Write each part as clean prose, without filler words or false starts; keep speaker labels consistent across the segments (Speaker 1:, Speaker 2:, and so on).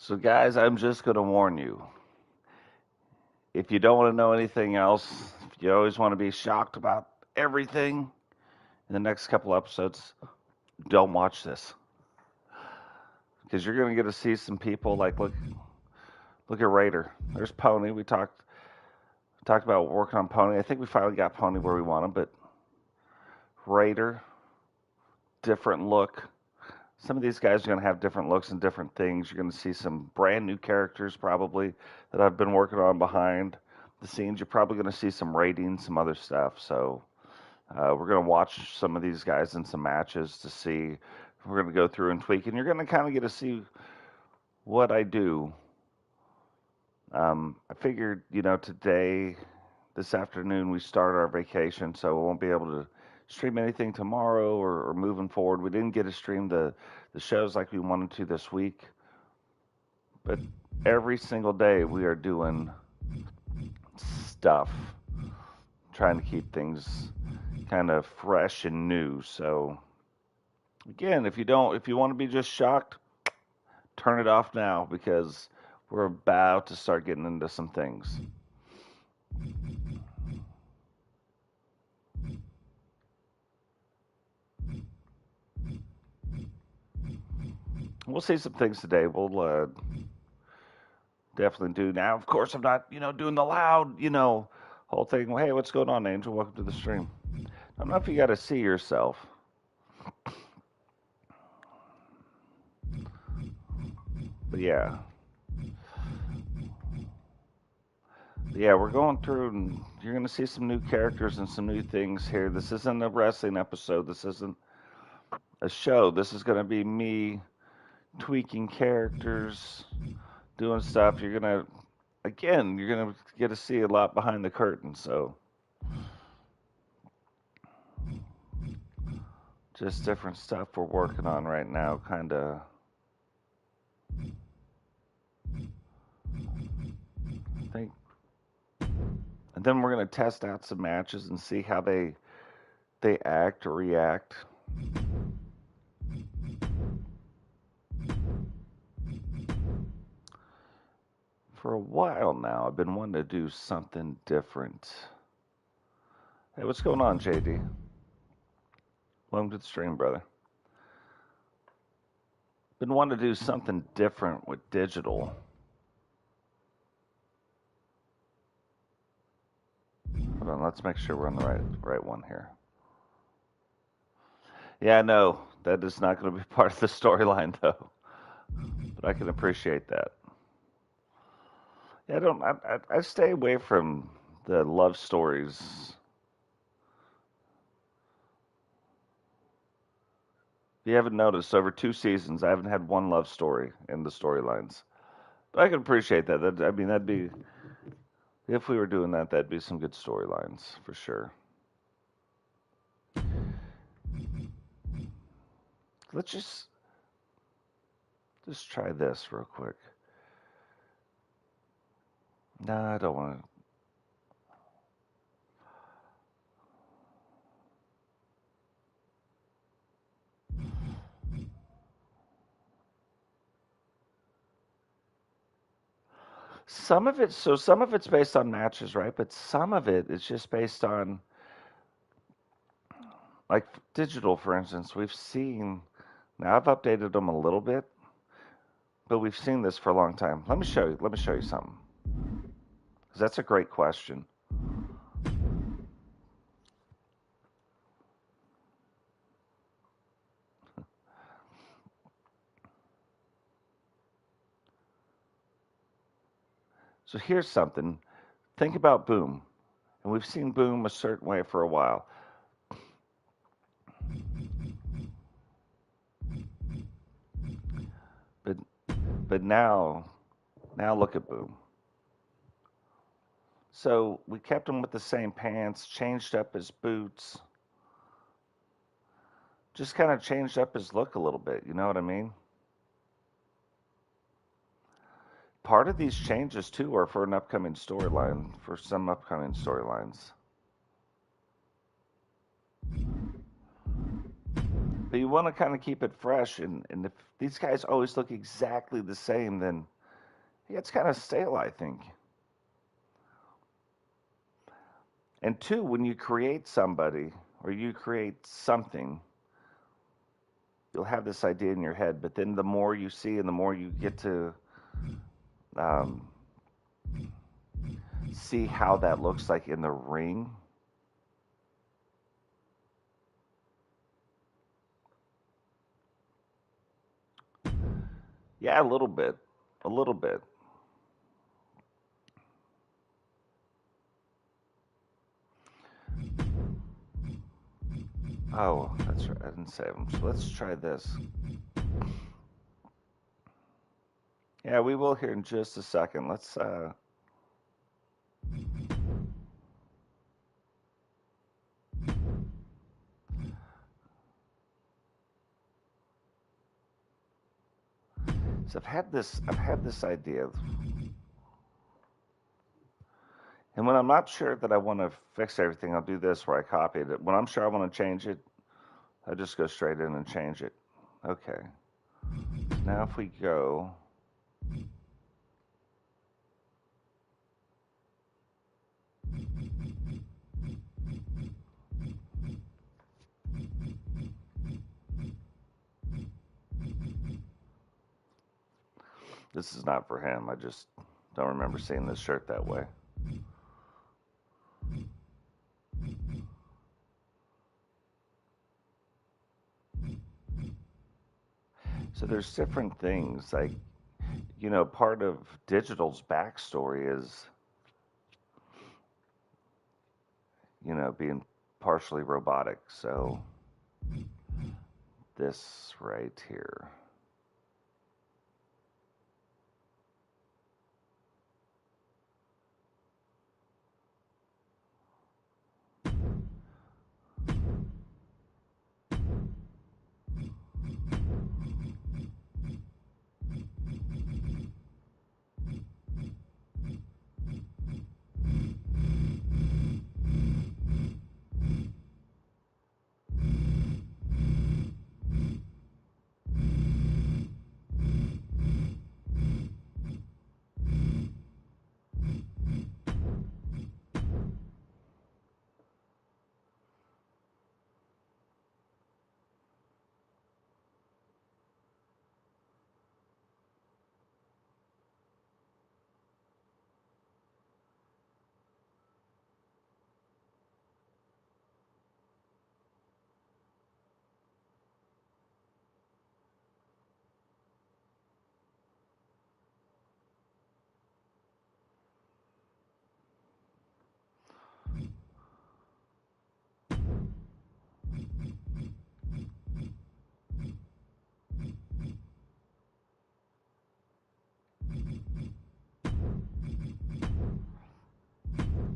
Speaker 1: So, guys, I'm just going to warn you. If you don't want to know anything else, if you always want to be shocked about everything in the next couple episodes, don't watch this. Because you're going to get to see some people like, look at Raider. There's Pony. We talked about working on Pony. I think we finally got Pony where we want him, but Raider, different look. Some of these guys are going to have different looks and different things. You're going to see some brand new characters probably that I've been working on behind the scenes. You're probably going to see some ratings, some other stuff. So we're going to watch some of these guys in some matches to see. We're going to go through and tweak, and you're going to kind of get to see what I do. I figured, today, this afternoon, we start our vacation, so we won't be able to stream anything tomorrow or moving forward. We didn't get to stream the shows like we wanted to this week, but every single day we are doing stuff, trying to keep things kind of fresh and new. So again, if you want to be just shocked, turn it off now because we're about to start getting into some things. We'll see some things today. We'll definitely do. Now, of course, I'm not, doing the loud, whole thing. Well, hey, what's going on, Angel? Welcome to the stream. I don't know if you got to see yourself. But yeah. We're going through, and you're going to see some new characters and some new things here. This isn't a wrestling episode. This isn't a show. This is going to be me tweaking characters, doing stuff. You're going to get to see a lot behind the curtain. So just different stuff we're working on right now, kind of. I think. And then we're going to test out some matches and see how they act or react. For a while now, I've been wanting to do something different. Hey, what's going on, JD? Welcome to the stream, brother. Been wanting to do something different with digital. Hold on, let's make sure we're on the right one here. Yeah, no, that is not going to be part of the storyline, though. But I can appreciate that. Yeah, I stay away from the love stories. If you haven't noticed, over 2 seasons, I haven't had one love story in the storylines. But I can appreciate that. That'd be, if we were doing that, that'd be some good storylines for sure. Let's just try this real quick. No, I don't want to. Some of it's based on matches, right? But some of it is just based on, like, digital, for instance. We've seen, now I've updated them a little bit, but we've seen this for a long time. Let me show you something. Because that's a great question. So here's something. Think about Boom. And we've seen Boom a certain way for a while. But now look at Boom. So we kept him with the same pants, changed up his boots, just kind of changed up his look a little bit. You know what I mean? Part of these changes too are for an upcoming storyline, for some upcoming storylines. But you want to kind of keep it fresh, and if these guys always look exactly the same, then Yeah, it's kind of stale, I think. And two, when you create somebody or you create something, you'll have this idea in your head, but then the more you see and the more you get to um, see how that looks like in the ring. Yeah, a little bit. A little bit. Oh, that's right. I didn't save them. So let's try this. Yeah, we will here in just a second. Let's so I've had this idea. And when I'm not sure that I want to fix everything, I'll do this where I copied it. When I'm sure I want to change it, I just go straight in and change it. Okay. Now if we go this is not for him. I just don't remember seeing this shirt that way. So there's different things like, you know, part of digital's backstory is, you know, being partially robotic. So this right here.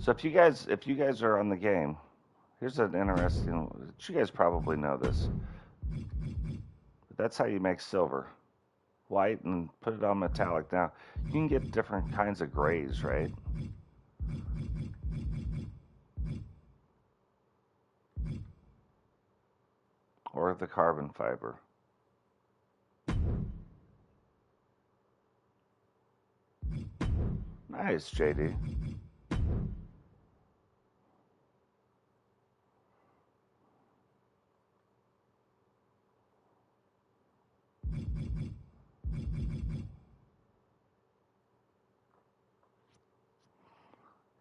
Speaker 1: So if you guys are on the game, here's an interesting. You guys probably know this. But that's how you make silver, white, and put it on metallic. Now you can get different kinds of grays, right? Or the carbon fiber. Nice, JD.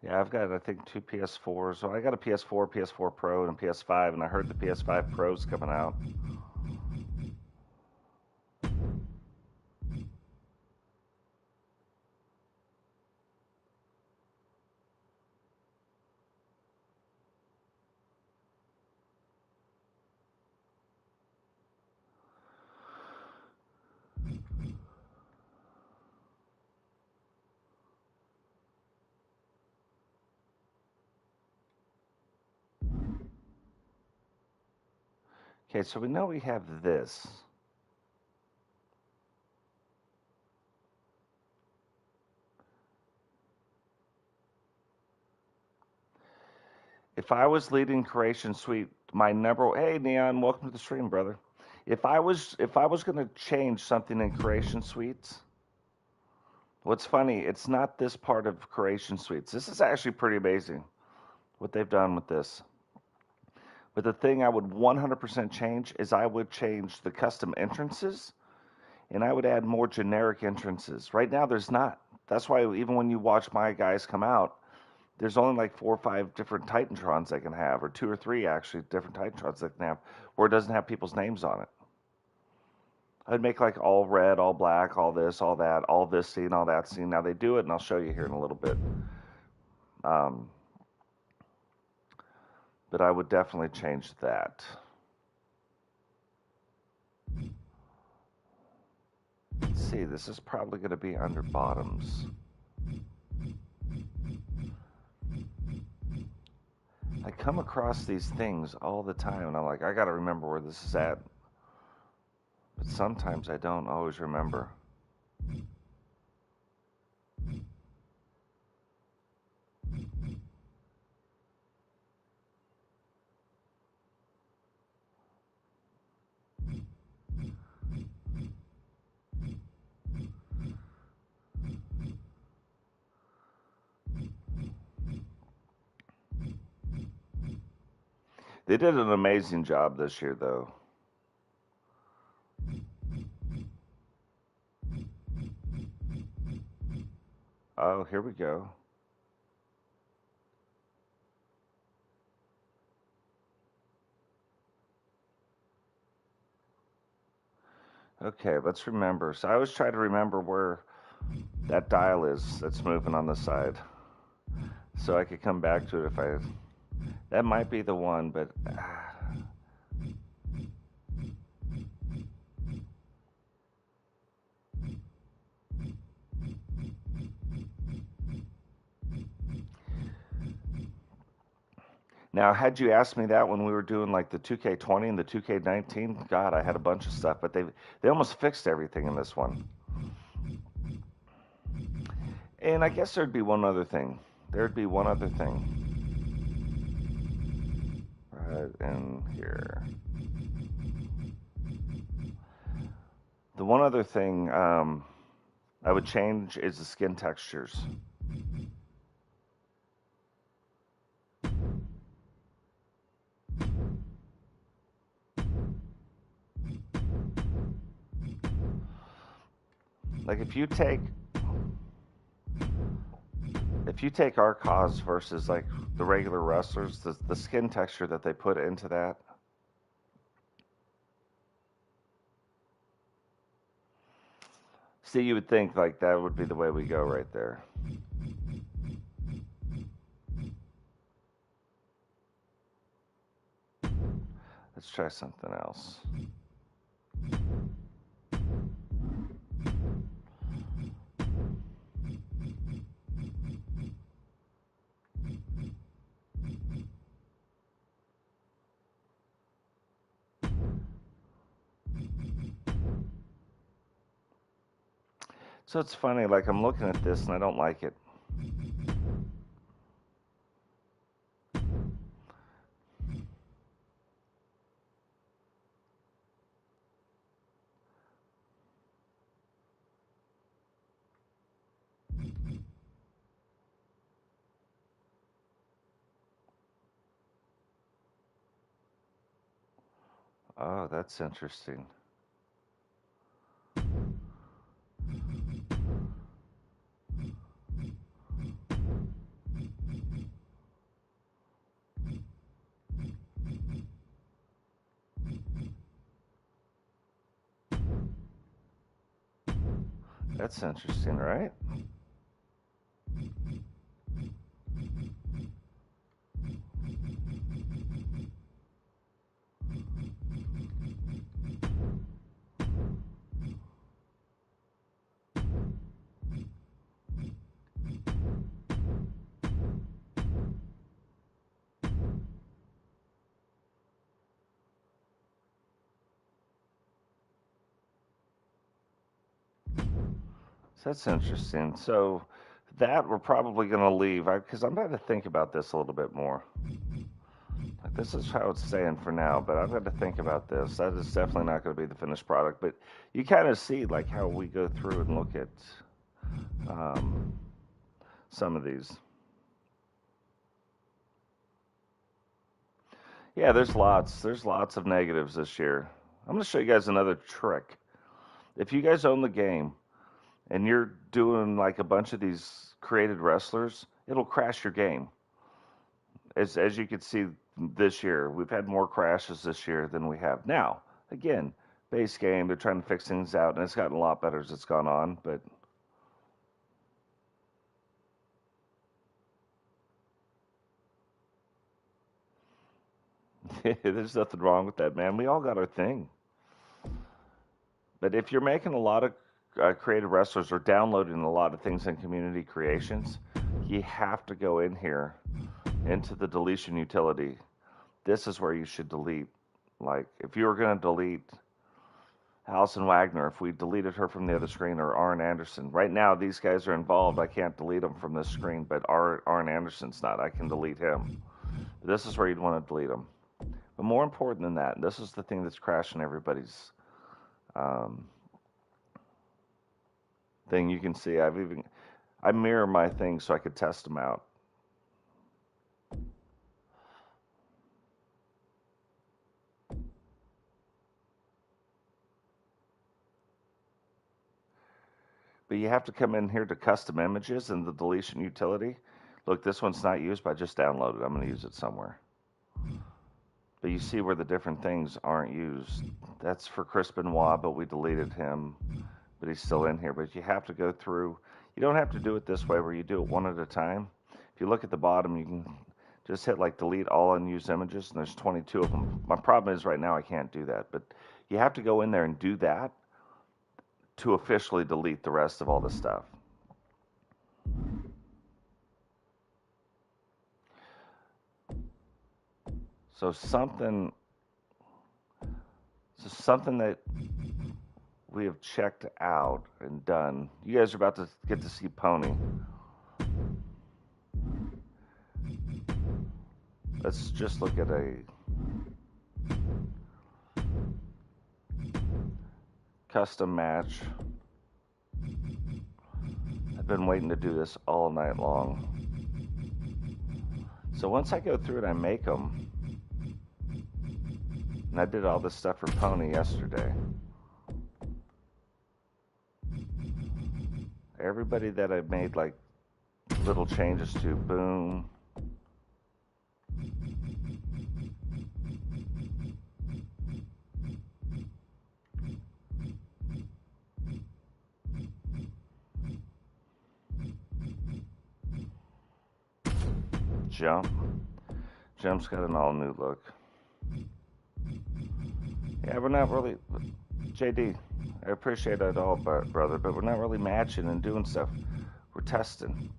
Speaker 1: Yeah, I've got I think two PS4s. So I got a PS4, PS4 Pro, and a PS5, and I heard the PS5 Pro's coming out. Okay, so we know we have this. If I was leading Creation Suite, my number. Hey, Neon, welcome to the stream, brother. If I was going to change something in Creation Suites, What's funny, it's not this part of Creation Suites. This is actually pretty amazing what they've done with this. But the thing I would 100% change is I would change the custom entrances and I would add more generic entrances. Right now, there's not. That's why even when you watch my guys come out, there's only like 4 or 5 different Titantrons they can have, or 2 or 3 actually different Titantrons they can have, where it doesn't have people's names on it. I'd make like all red, all black, all this, all that, all this scene, all that scene. Now they do it, and I'll show you here in a little bit. Um, but I would definitely change that. Let's see, this is probably going to be under bottoms. I come across these things all the time, and I'm like, I got to remember where this is at. But sometimes I don't always remember. They did an amazing job this year, though. Oh, here we go. Okay, let's remember. So I always try to remember where that dial is that's moving on the side, so I could come back to it if I... That might be the one, but... Now, had you asked me that when we were doing like the 2K20 and the 2K19, God, I had a bunch of stuff, but they almost fixed everything in this one. And I guess there'd be one other thing. Right in here. The one other thing I would change is the skin textures. Like if you take our CAWs versus like the regular wrestlers, the skin texture that they put into that. See, you would think like that would be the way we go right there. Let's try something else. So it's funny, like I'm looking at this and I don't like it. Oh, that's interesting. That's interesting, right? So that's interesting. So that we're probably going to leave because I'm going to think about this a little bit more. Like this is how it's staying for now, but I've got to think about this. That is definitely not going to be the finished product. But you kind of see like how we go through and look at some of these. Yeah, there's lots of negatives this year. I'm going to show you guys another trick. If you guys own the game and you're doing like a bunch of these created wrestlers, it'll crash your game. As you can see this year, we've had more crashes this year than we have now. Again, base game, they're trying to fix things out, and it's gotten a lot better as it's gone on, but there's nothing wrong with that, man. We all got our thing. But if you're making a lot of creative wrestlers or downloading a lot of things in community creations, you have to go in here into the deletion utility. This is where you should delete. Like, if you were going to delete Allison Wagner, if we deleted her from the other screen, or Arn Anderson. Right now, these guys are involved. I can't delete them from this screen, but Arn Anderson's not. I can delete him. This is where you'd want to delete them. But more important than that, this is the thing that's crashing everybody's thing. You can see I mirror my things so I could test them out. But you have to come in here to custom images in the deletion utility. Look, this one's not used, but I just downloaded it. I'm going to use it somewhere. But you see where the different things aren't used. That's for Chris Benoit, but we deleted him. But he's still in here. But you have to go through. You don't have to do it this way where you do it one at a time. If you look at the bottom, you can just hit like delete all unused images, and there's 22 of them. My problem is right now I can't do that. But you have to go in there and do that to officially delete the rest of all this stuff. So something that we have checked out and done. You guys are about to get to see Pony. Let's just look at a custom match. I've been waiting to do this all night long. So once I go through it, I make them. And I did all this stuff for Pony yesterday. Everybody that I made like little changes to, boom. Jump's got an all new look. Yeah, we're not really, JD, I appreciate it all, brother, but we're not really matching and doing stuff. We're testing.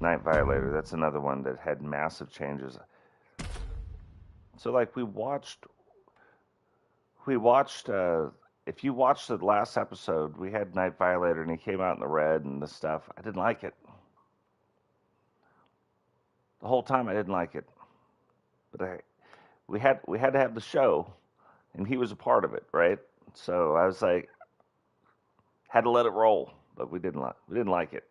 Speaker 1: Night Violator, that's another one that had massive changes. So like we watched, if you watched the last episode, we had Night Violator and he came out in the red and the stuff. I didn't like it. The whole time I didn't like it. But we had to have the show and he was a part of it, right? So I was like, had to let it roll, but we didn't like it.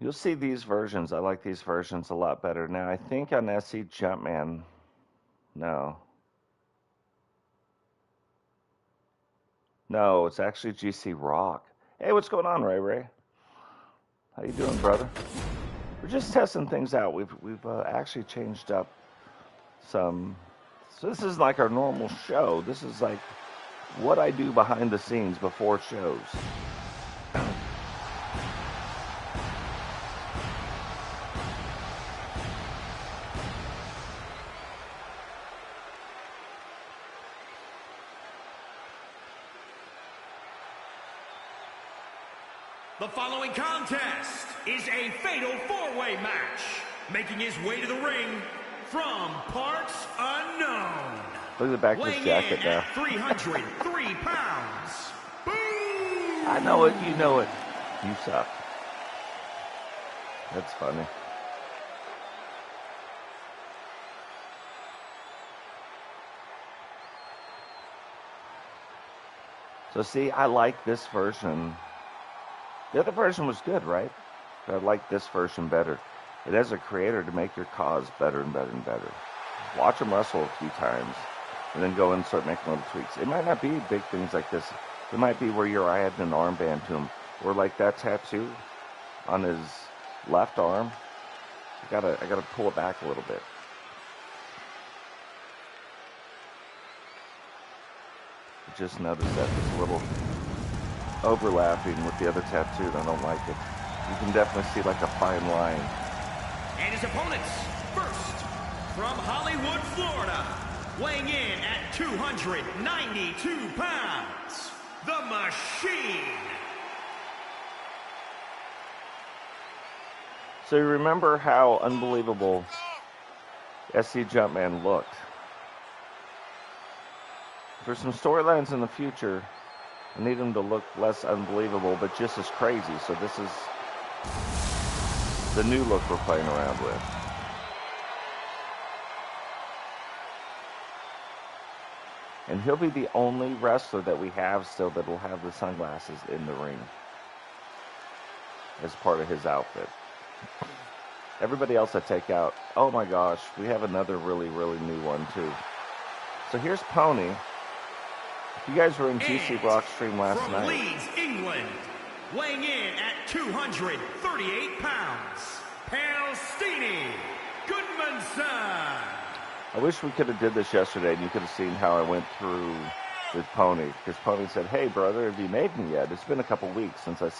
Speaker 1: You'll see these versions. I like these versions a lot better. Now, I think on SC Jumpman, no, it's actually GC Rock. Hey, what's going on, Ray? How you doing, brother? We're just testing things out. We've actually changed up some. So this is like our normal show. This is like what I do behind the scenes before shows.
Speaker 2: The following contest is a fatal four-way match. Making his way to the ring from parts unknown,
Speaker 1: Look at the back of his
Speaker 2: Weighing
Speaker 1: jacket
Speaker 2: in
Speaker 1: now.
Speaker 2: at 303 pounds. Boom!
Speaker 1: I know it, you know it. You suck. That's funny. So see, I like this version. The other version was good, right? But I like this version better. It has a creator to make your cause better and better and better. Watch him wrestle a few times, and then go and start making little tweaks. It might not be big things like this. It might be where you're adding an armband to him, or like that tattoo on his left arm. I gotta pull it back a little bit. Just noticed that there's a little overlapping with the other tattoo, and I don't like it. You can definitely see like a fine line.
Speaker 2: And his opponents, first, from Hollywood, Florida, weighing in at 292 pounds, The Machine.
Speaker 1: So you remember how unbelievable SC Jumpman looked. For some storylines in the future, I need him to look less unbelievable, but just as crazy. So this is the new look we're playing around with. And he'll be the only wrestler that we have still that will have the sunglasses in the ring as part of his outfit. Everybody else I take out, oh my gosh, we have another really, really new one too. So here's Pony. You guys were in GC Rock stream last
Speaker 2: from
Speaker 1: night.
Speaker 2: Leeds, England, weighing in at 238 pounds, Palestini Goodmanson.
Speaker 1: I wish we could have did this yesterday and you could have seen how I went through with Pony. Because Pony said, hey brother, have you made them yet? It's been a couple weeks since I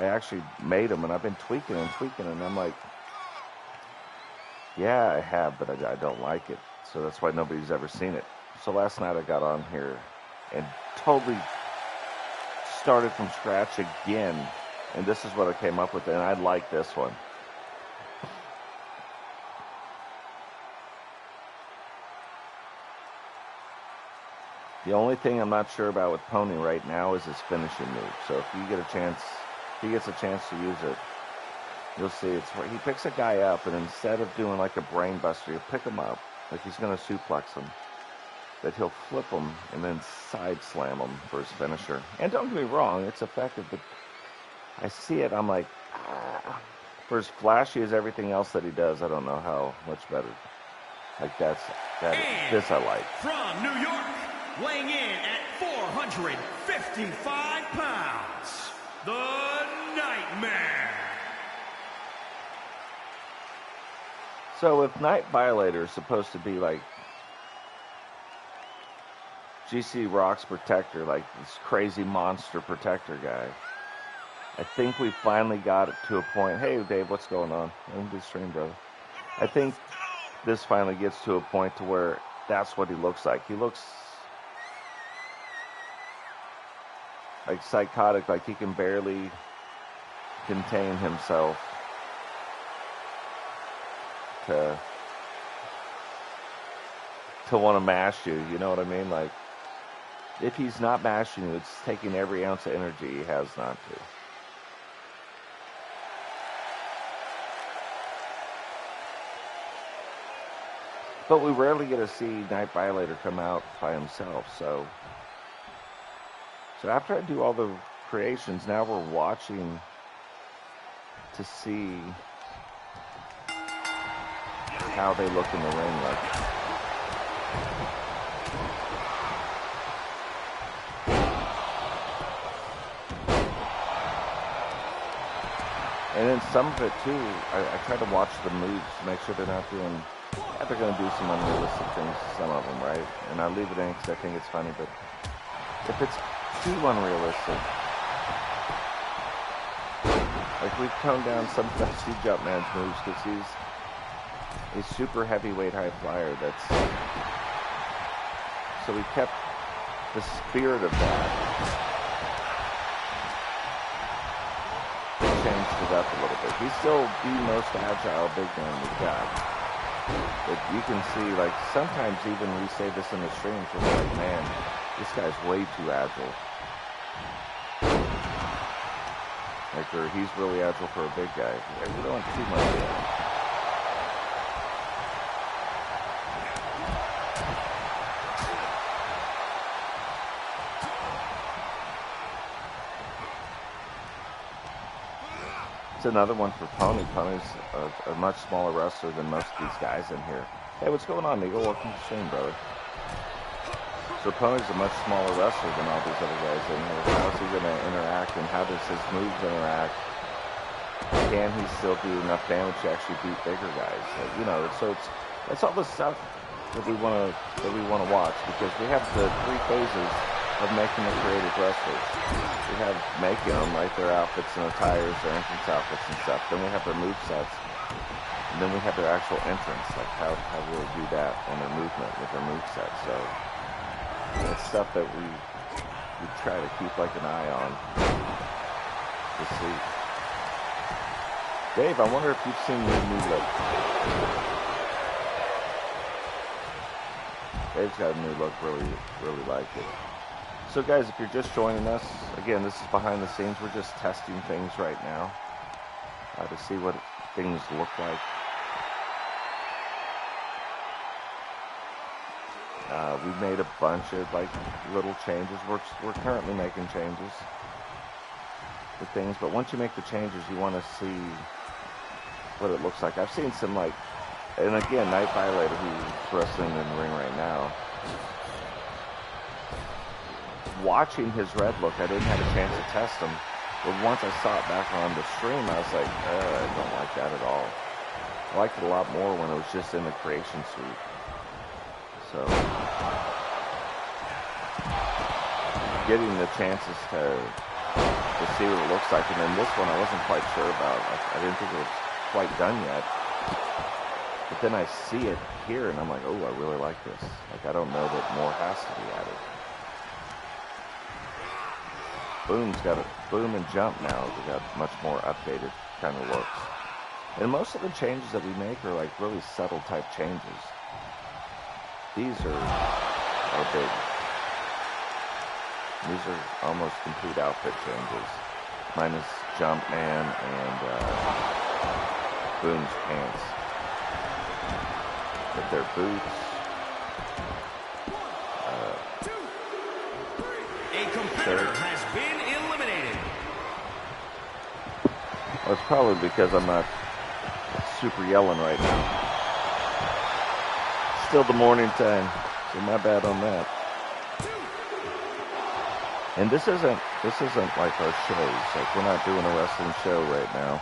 Speaker 1: actually made them, and I've been tweaking and I'm like, yeah, I have, but I don't like it. So that's why nobody's ever seen it. So last night I got on here and totally started from scratch again. And this is what I came up with, and I like this one. The only thing I'm not sure about with Pony right now is his finishing move. So if you get a chance, if he gets a chance to use it, you'll see it's where he picks a guy up, and instead of doing like a brain buster, he'll pick him up like he's going to suplex him. That he'll flip him and then side slam him for his finisher. And don't get me wrong, it's effective, but I see it, I'm like, for as flashy as everything else that he does, I don't know how much better. Like this I like.
Speaker 2: From New York, weighing in at 455 pounds, The Nightmare.
Speaker 1: So if Night Violator is supposed to be like GC Rock's protector, like this crazy monster protector guy, I think we finally got it to a point. Hey Dave, what's going on? I'm the stream, brother. I think this finally gets to a point to where that's what he looks like. He looks like psychotic, like he can barely contain himself to want to mash you, you know what I mean? Like, if he's not mashing you, it's taking every ounce of energy he has not to. But we rarely get to see Night Violator come out by himself, so after I do all the creations, now we're watching to see how they look in the ring. Like, and then some of it too, I try to watch the moves to make sure they're not doing, they're going to do some unrealistic things to some of them, right? And I leave it in because I think it's funny, but if it's too unrealistic, like we've toned down some Dusty Jumpman's moves because he's a super heavyweight high flyer. So we kept the spirit of that, changed it up a little bit. He's still the most agile big man we've got. But you can see, like, sometimes even we say this in the streams, we're like, man, this guy's way too agile. Like, he's really agile for a big guy. We don't want too much of that. It's another one for Pony. Pony's a much smaller wrestler than most of these guys in here. Hey, what's going on, Eagle? Welcome to the stream, brother. So Pony's a much smaller wrestler than all these other guys in here. How's he going to interact, and how does his moves interact? Can he still do enough damage to actually beat bigger guys? You know, so it's all the stuff that we want to watch, because we have the 3 phases of making the creative wrestlers. We have making them, right, their outfits and attires, their entrance outfits and stuff. Then we have their movesets. And then we have their actual entrance, like how will they do that and their movement with their moveset. So it's stuff that we try to keep like an eye on to see. Dave, I wonder if you've seen the new look. Dave's got a new look, really like it. So guys, if you're just joining us, again, this is behind the scenes. We're just testing things right now to see what things look like. We've made a bunch of like little changes. We're currently making changes with things, but once you make the changes, you want to see what it looks like. I've seen some like, and again, Night Violator, who's wrestling in the ring right now. Watching his red look, I didn't have a chance to test him, but once I saw it back on the stream, I was like, I don't like that at all. I liked it a lot more when it was just in the creation suite. So, getting the chances to see what it looks like, and then this one I wasn't quite sure about. I didn't think it was quite done yet, but then I see it here, and I'm like, oh, I really like this. Like, I don't know that more has to be added. Boom's got a boom and jump now. We got much more updated kind of looks. And most of the changes that we make are like really subtle type changes. These are big. These are almost complete outfit changes, minus Jumpman and Boom's pants. But their boots.
Speaker 2: A competitor has been eliminated.
Speaker 1: Well, it's probably because I'm not super yelling right now. Still the morning time, so my bad on that. And this isn't like our shows. Like, we're not doing a wrestling show right now.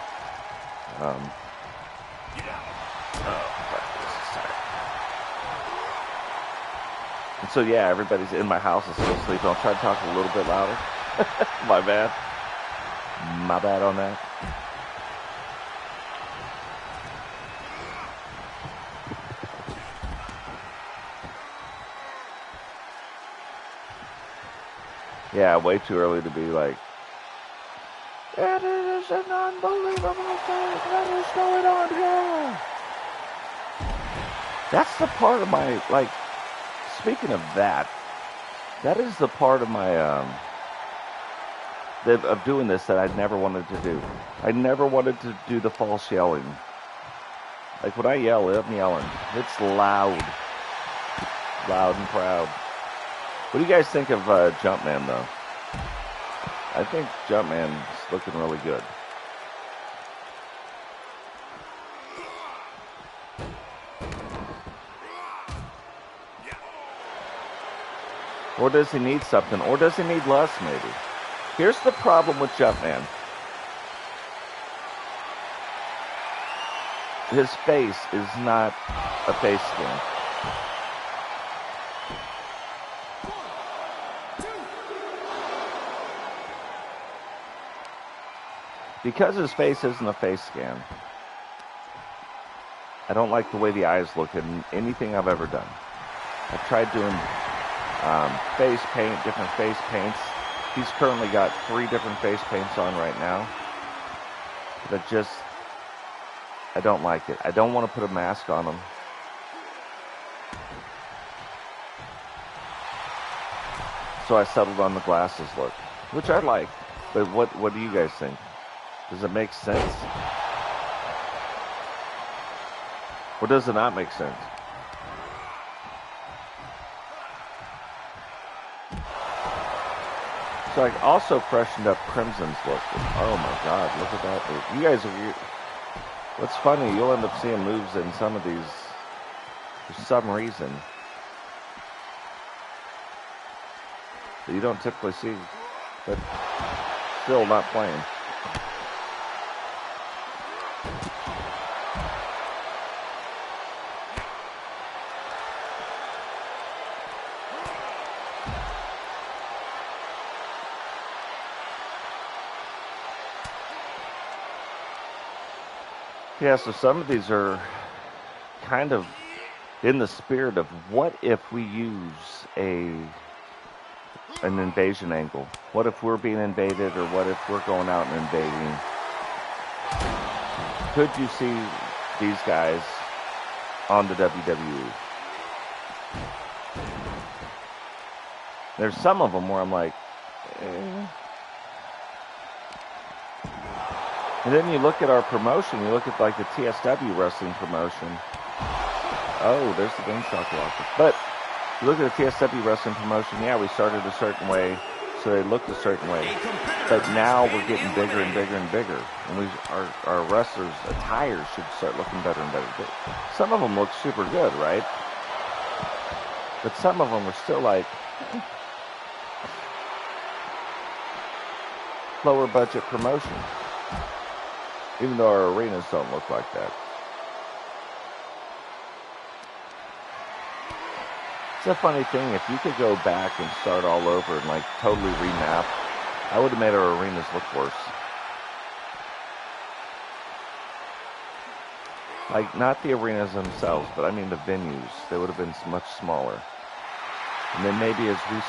Speaker 1: And so yeah, everybody's in my house is still sleeping. I'll try to talk a little bit louder. My bad. My bad on that. Yeah, way too early to be like, it is an unbelievable thing that is going on here. That's the part of my, like, speaking of that, that is the part of my, of doing this that I never wanted to do. I never wanted to do the false yelling. Like, when I yell, I'm yelling. It's loud. Loud and proud. What do you guys think of Jumpman, though? I think Jumpman's looking really good. Or does he need something? Or does he need less, maybe? Here's the problem with Jumpman. His face is not a face skin. Because his face isn't a face scan, I don't like the way the eyes look in anything I've ever done. I've tried doing face paint, different face paints. He's currently got 3 different face paints on right now. But I don't like it. I don't want to put a mask on him. So I settled on the glasses look, which I like. But what do you guys think? Does it make sense? Or does it not make sense? So I also freshened up Crimson's look. Oh my God, look at that. You guys are... What's funny, you'll end up seeing moves in some of these for some reason that you don't typically see, but still not playing. Yeah, so some of these are kind of in the spirit of what if we use an invasion angle? What if we're being invaded, or what if we're going out and invading? Could you see these guys on the WWE? There's some of them where I'm like, eh. And then you look at our promotion, you look at like the TSW wrestling promotion. Oh, there's the game shock locker. But you look at the TSW wrestling promotion, yeah, we started a certain way, so they looked a certain way. But now we're getting bigger and bigger and bigger. And our wrestlers' attire should start looking better and better. But some of them look super good, right? But some of them are still like lower budget promotion. Even though our arenas don't look like that. It's a funny thing, if you could go back and start all over and like totally remap, I would have made our arenas look worse. Like, not the arenas themselves, but I mean the venues. They would have been much smaller. And then maybe as we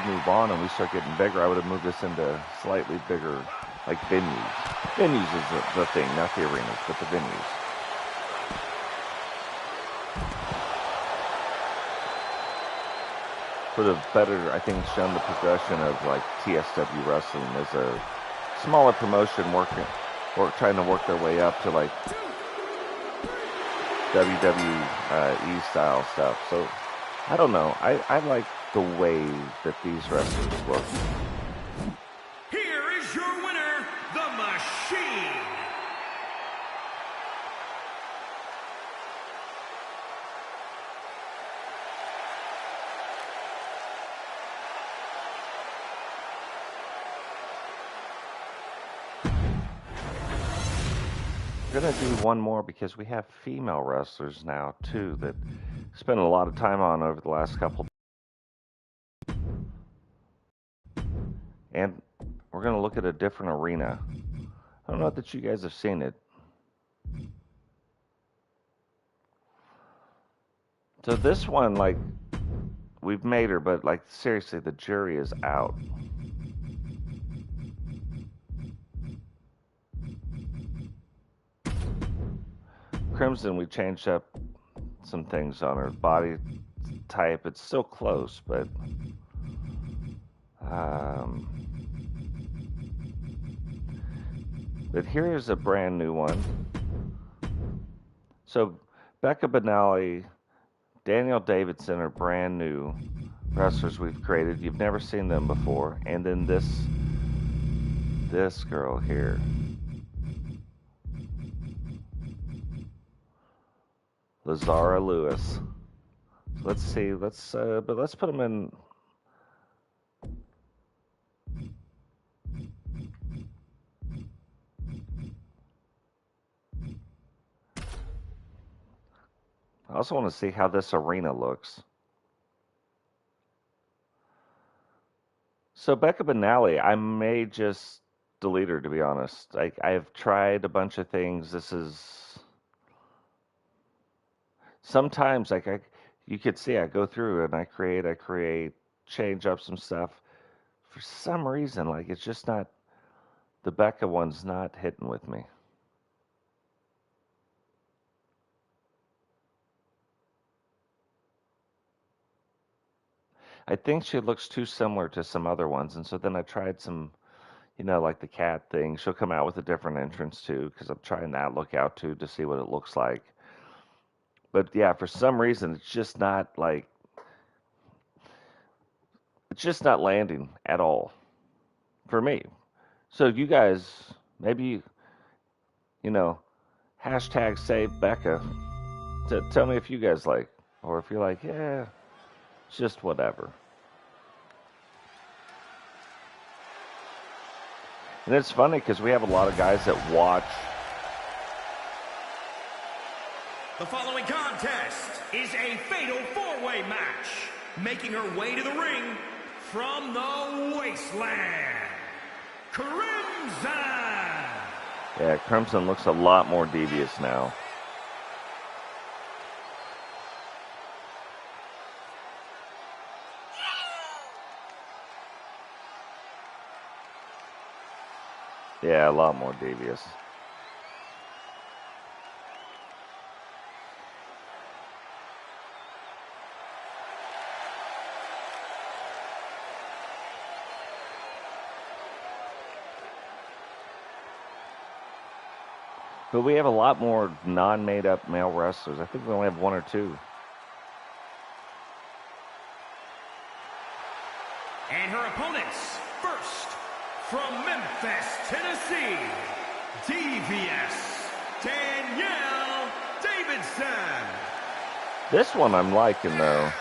Speaker 1: move on and we start getting bigger, I would have moved this into slightly bigger, like venues. Venues is the thing, not the arenas, but the venues. Would have better, I think, shown the progression of like TSW wrestling as a smaller promotion trying to work their way up to like WWE style stuff. So I don't know. I like the way that these wrestlers look.
Speaker 2: Here is your winner, The Machine.
Speaker 1: We're going to do one more because we have female wrestlers now, too, that spent a lot of time on over the last couple. And we're going to look at a different arena. I don't know that you guys have seen it. So this one, like, we've made her, but, like, seriously, the jury is out. Crimson, we changed up some things on her body type. It's still close, but here is a brand new one. So Becca Benally, Danielle Davidson are brand new wrestlers we've created. You've never seen them before. And then this girl here. Lazara Lewis. Let's see. But let's put them in. I also want to see how this arena looks. So Becca Benally, I may just delete her, to be honest. I've tried a bunch of things. This is sometimes you could see I go through and I create, change up some stuff. For some reason, like it's just not, the Becca one's not hitting with me. I think she looks too similar to some other ones, and so then I tried some, like the cat thing. She'll come out with a different entrance too, because I'm trying that look out too to see what it looks like. But yeah, for some reason, it's just not landing at all for me. So you guys, maybe you know, hashtag save Becca. Tell me if you guys like, or if you're like, yeah, it's just whatever. And it's funny because we have a lot of guys that watch.
Speaker 2: The following contest is a fatal four-way match. Making her way to the ring from the wasteland, Crimson.
Speaker 1: Yeah, Crimson looks a lot more devious now. Yeah, a lot more devious. But we have a lot more non-made-up male wrestlers. I think we only have one or two.
Speaker 2: And her opponents, first, from Memphis, Tennessee, DVS, Danielle Davidson.
Speaker 1: This one I'm liking, though.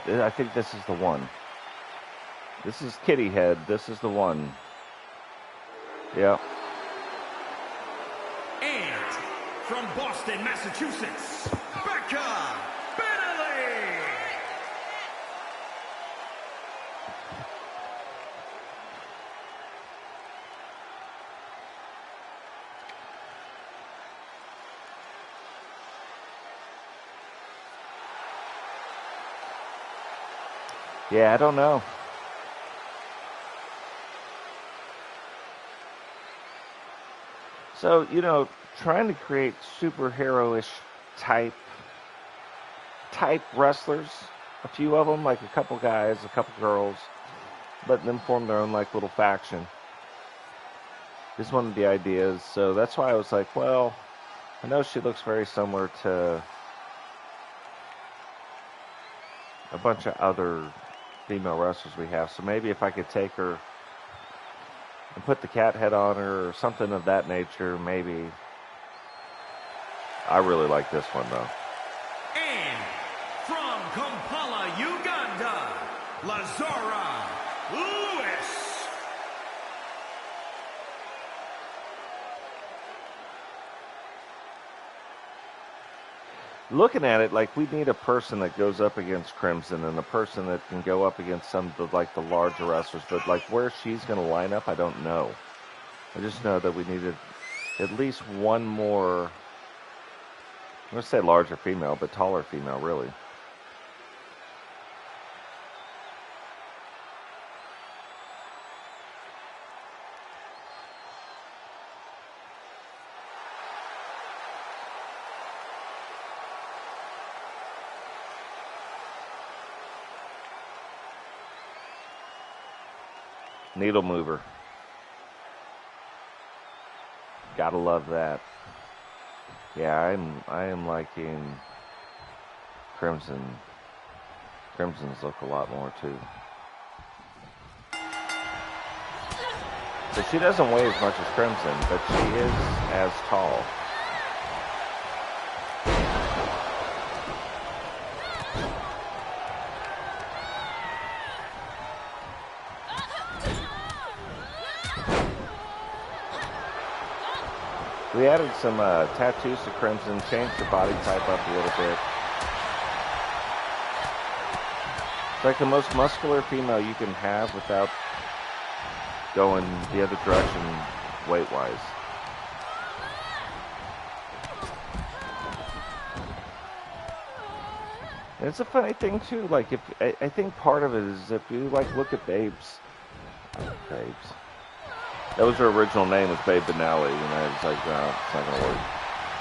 Speaker 1: I think this is the one. This is Kitty Head. This is the one. Yep.
Speaker 2: And from Boston, Massachusetts, Becca Bentley.
Speaker 1: Yeah, I don't know. So, trying to create superhero-ish type wrestlers, a few of them, like a couple guys, a couple girls, letting them form their own like little faction. Is one of the ideas. So that's why I was like, well, I know she looks very similar to a bunch of other female wrestlers we have. So maybe if I could take her and put the cat head on her or something of that nature, maybe. I really like this one, though.
Speaker 2: And from Kampala, Uganda, Lazara Lewis.
Speaker 1: Looking at it, like, we need a person that goes up against Crimson and a person that can go up against some of the, like, the larger wrestlers. But, like, where she's going to line up, I don't know. I just know that we needed at least one more, I'm going to say larger female, but taller female, really. Needle mover. Gotta love that. Yeah, I am liking Crimson. Crimson's look a lot more too. So she doesn't weigh as much as Crimson, but she is as tall. We added some tattoos to Crimson, changed the body type up a little bit.
Speaker 3: like the most muscular female you can have without going the other direction weight-wise. And it's a funny thing too. Like, if I think part of it is if you like look at Babes. That was her original name, was Babe Benally, and I was like, no, it's not gonna work.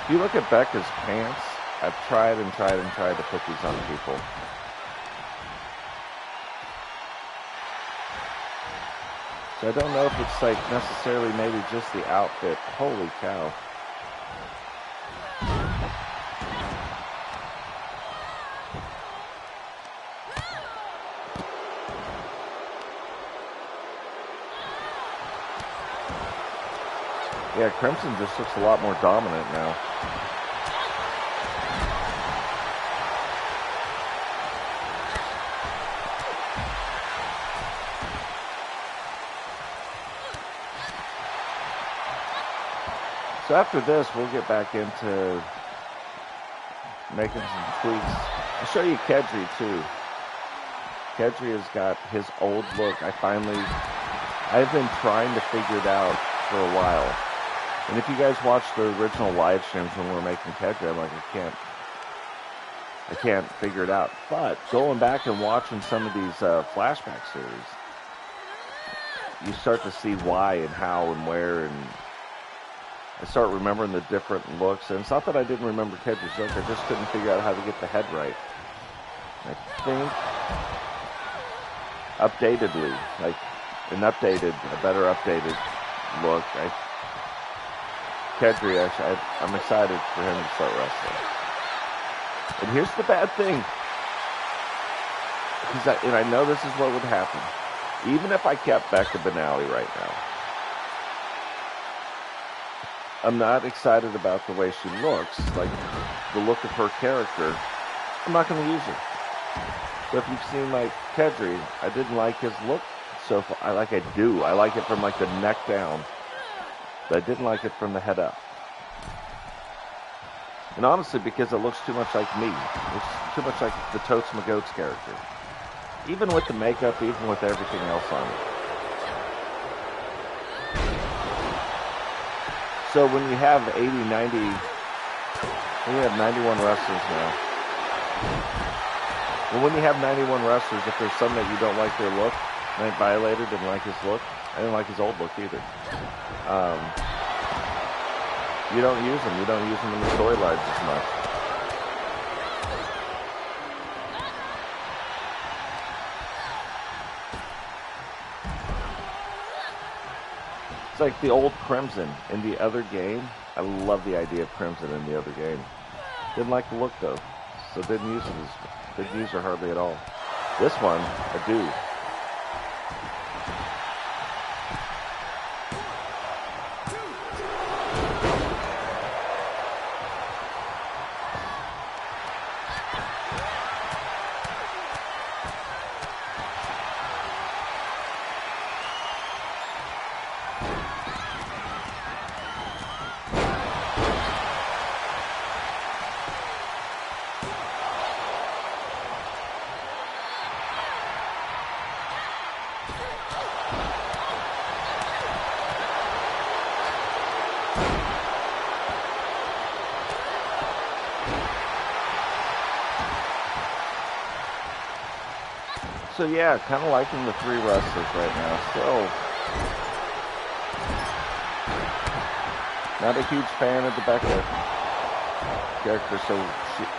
Speaker 3: If you look at Becca's pants, I've tried and tried and tried to put these on people. So I don't know if it's like necessarily maybe just the outfit. Holy cow. Yeah, Crimson just looks a lot more dominant now. So after this, we'll get back into making some tweaks. I'll show you Kedri too. Kedri has got his old look. I've been trying to figure it out for a while. And if you guys watched the original live streams when we were making Kedri, I'm like, I can't figure it out. But going back and watching some of these flashback series, you start to see why and how and where, and I start remembering the different looks. And it's not that I didn't remember Kedri's look, I just couldn't figure out how to get the head right. I think updatedly, like a better updated look. Kedri, actually, I'm excited for him to start wrestling. And here's the bad thing. And I know this is what would happen. Even if I kept Becca Benally right now, I'm not excited about the way she looks, like the look of her character. I'm not going to use her. So if you've seen like Kedri, I didn't like his look so far. I like it from like the neck down. But I didn't like it from the head up. And honestly, because it looks too much like me. It looks too much like the Totes McGoats character. Even with the makeup, even with everything else on it. So when you have 80, 90, we have 91 wrestlers now. Well, when you have 91 wrestlers, if there's some that you don't like their look, Night Violator didn't like his look. I didn't like his old look either. You don't use them. You don't use them in the storylines as much. It's like the old Crimson in the other game. I love the idea of Crimson in the other game. Didn't like the look though, so didn't use her hardly at all. This one, I do. So yeah, kind of liking the three wrestlers right now. Still not a huge fan of the Becca character, so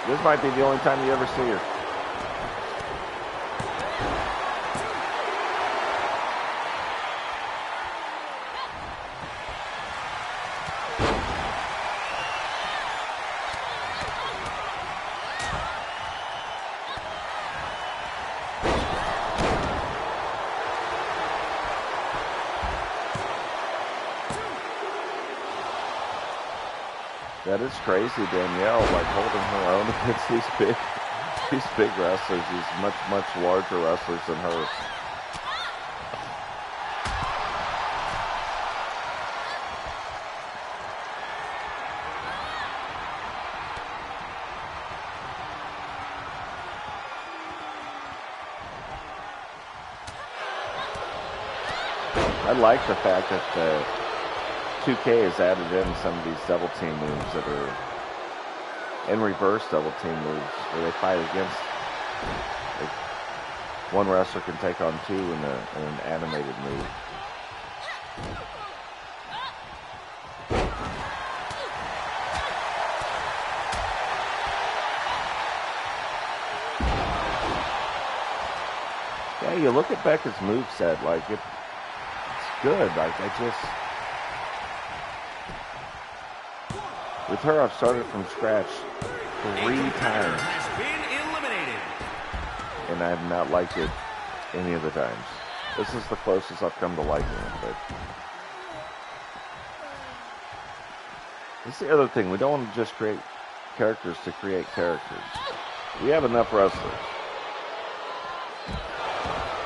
Speaker 3: this might be the only time you ever see her. That is crazy, Danielle, like holding her own against these big wrestlers, these much larger wrestlers than her. I like the fact that the 2K has added in some of these double team moves that are in reverse double team moves where they fight against. Like, one wrestler can take on two in an animated move. Yeah, you look at Becca's moveset, like it's good. Like with her, I've started from scratch 3 times, and I have not liked it any of the times. This is the closest I've come to liking it. But it's the other thing. We don't want to just create characters to create characters. We have enough wrestlers.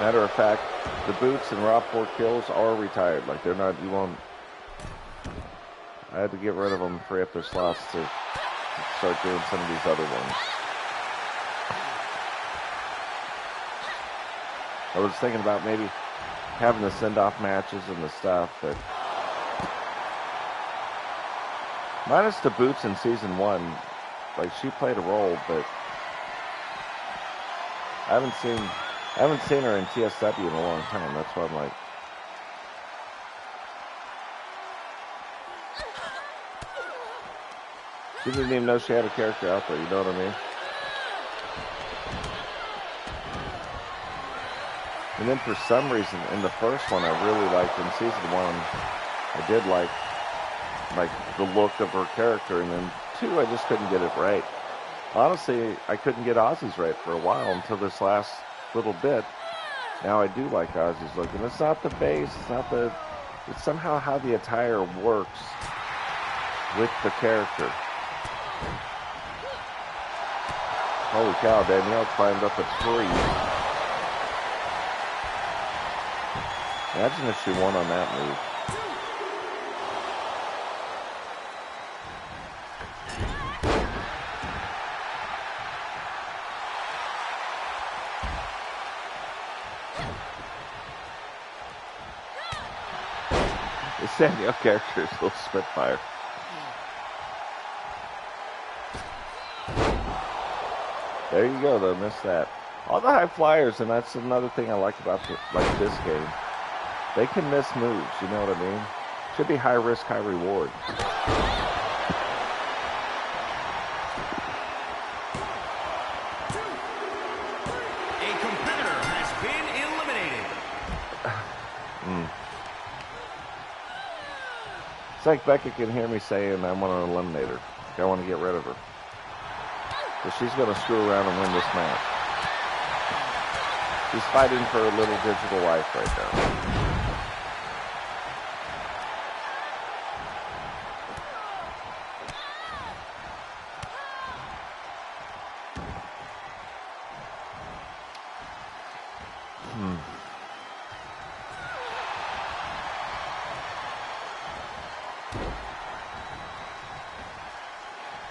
Speaker 3: Matter of fact, the Boots and Raw 4 Kills are retired. Like, they're not, you won't. I had to get rid of them, free up their slots to start doing some of these other ones. I was thinking about maybe having the send-off matches and the stuff, but minus the Boots in season 1, like, she played a role, but I haven't seen her in TSW in a long time. That's why I'm like, she didn't even know she had a character out there, you know what I mean? And then for some reason, in the first one, I really liked, in season 1, I did like the look of her character, and then 2, I just couldn't get it right. Honestly, I couldn't get Ozzy's right for a while until this last little bit. Now I do like Ozzy's look, and it's not the face, it's somehow how the attire works with the character. Holy cow, Danielle climbed up a tree. Imagine if she won on that move. This Danielle character is a little Spitfire. There you go, though. Missed that. All the high flyers, and that's another thing I like about this game. They can miss moves, you know what I mean? Should be high risk, high reward.
Speaker 2: A competitor has been eliminated.
Speaker 3: It's like Becca can hear me saying, I want to eliminate her. I want to get rid of her. But she's going to screw around and win this match. She's fighting for a little digital life right now.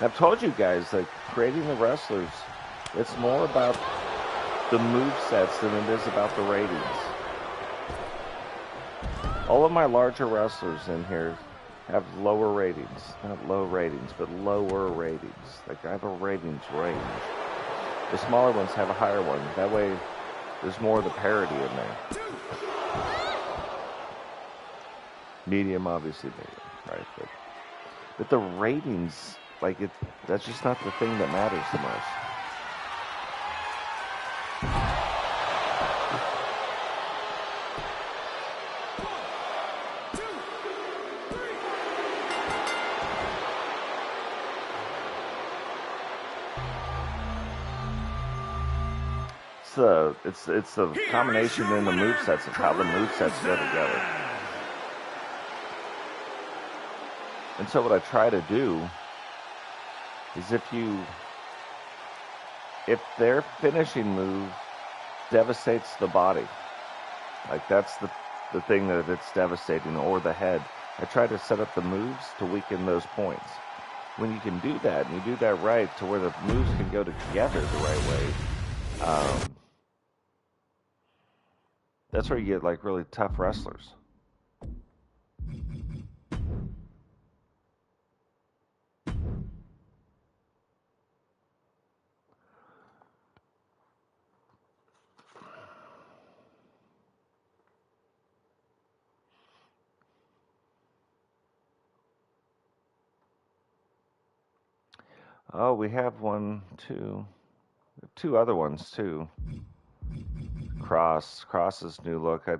Speaker 3: I've told you guys that creating the wrestlers, it's more about the movesets than it is about the ratings. All of my larger wrestlers in here have lower ratings. Not low ratings, but lower ratings. Like, I have a ratings range. The smaller ones have a higher one. That way, there's more of the parity in there. Medium, obviously, medium, right? But the ratings, like, that's just not the thing that matters the most. It's the combination in the movesets of how the movesets go together. And so what I try to do is if their finishing move devastates the body, like that's the thing that it's devastating, or the head, I try to set up the moves to weaken those points. When you can do that, and you do that right to where the moves can go together the right way, that's where you get like really tough wrestlers. Oh, we have two other ones too. Cross's new look. I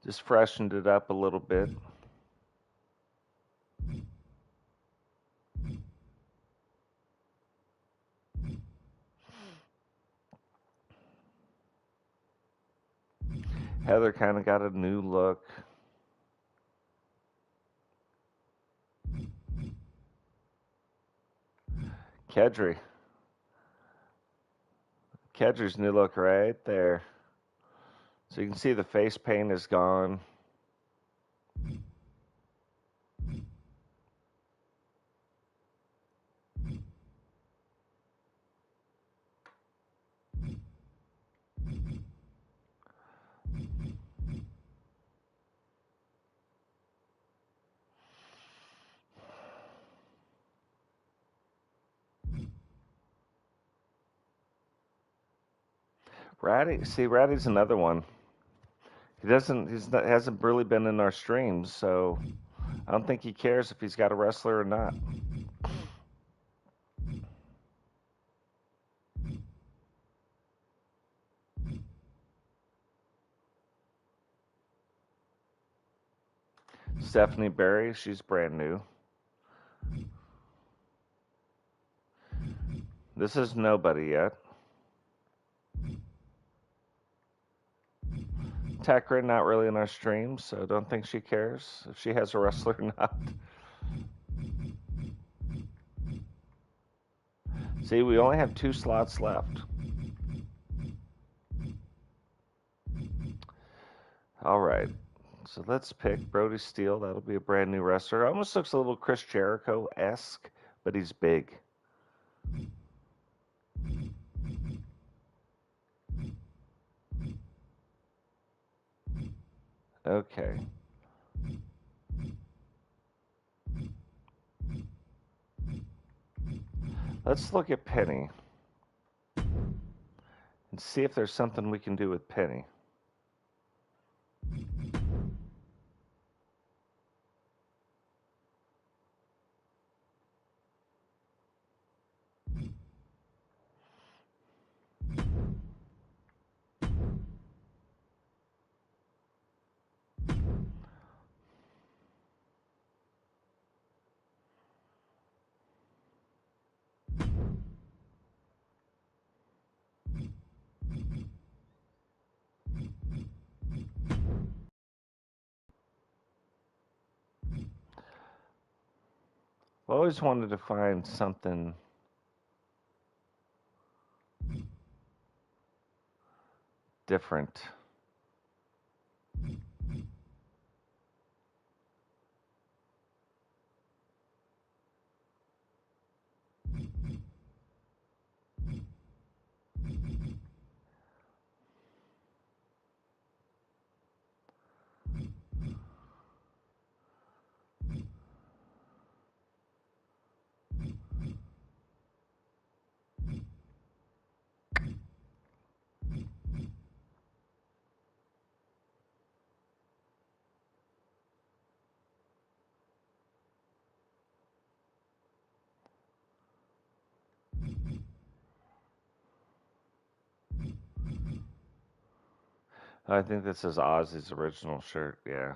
Speaker 3: just freshened it up a little bit. Heather kind of got a new look. Kedri's new look right there. So you can see the face paint is gone. Ratty's another one. Hasn't really been in our streams, so I don't think he cares if he's got a wrestler or not. Stephanie Berry, she's brand new. This is nobody yet. Tekra, not really in our streams, so I don't think she cares if she has a wrestler or not. See, we only have 2 slots left. All right, so let's pick Brody Steele. That'll be a brand new wrestler. Almost looks a little Chris Jericho-esque, but he's big. Okay. Let's look at Penny and see if there's something we can do with Penny. I always wanted to find something different. I think this is Ozzy's original shirt, yeah.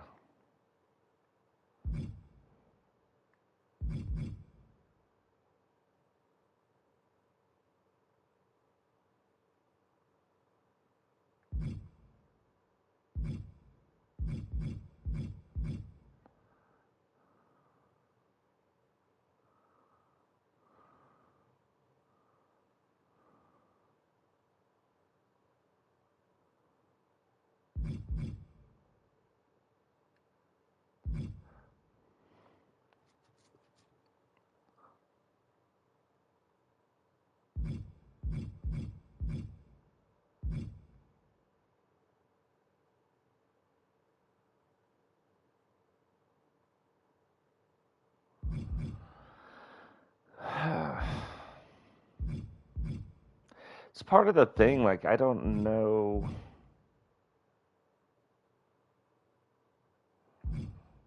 Speaker 3: It's part of the thing. Like, I don't know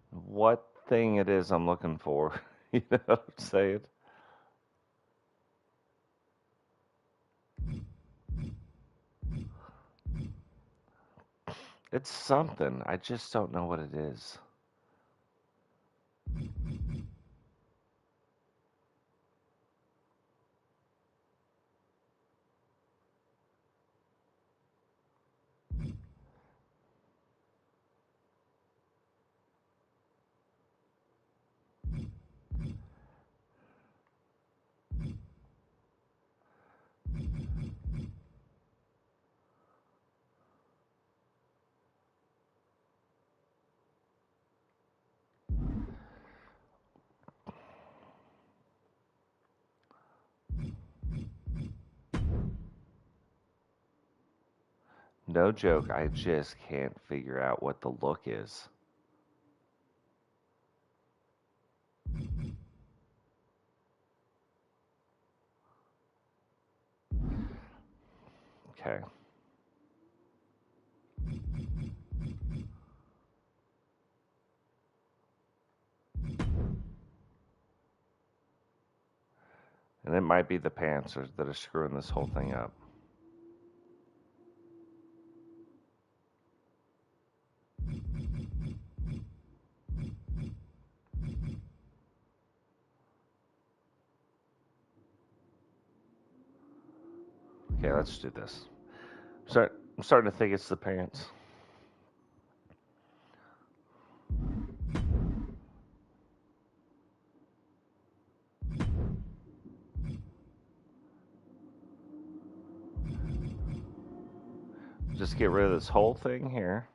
Speaker 3: what thing it is I'm looking for. You know what I'm saying? It's something. I just don't know what it is. No joke, I just can't figure out what the look is. Okay. And it might be the pants that are screwing this whole thing up. Okay, let's do this. I'm starting to think it's the pants. Just get rid of this whole thing here.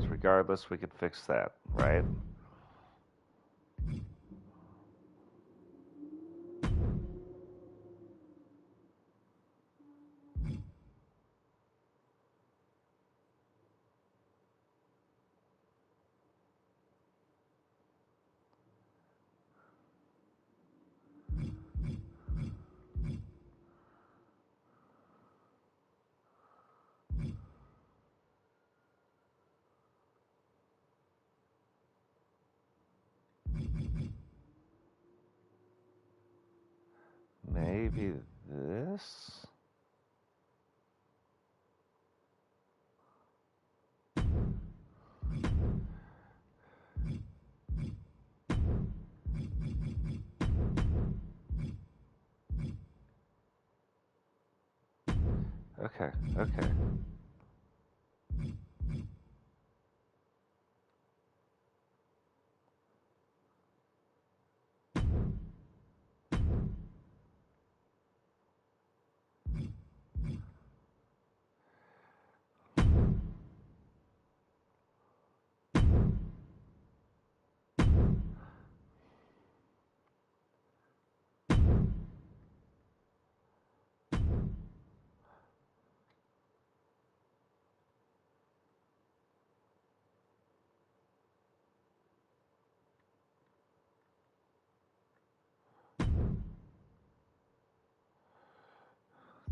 Speaker 3: Regardless, we could fix that, right? Maybe this? Okay, okay.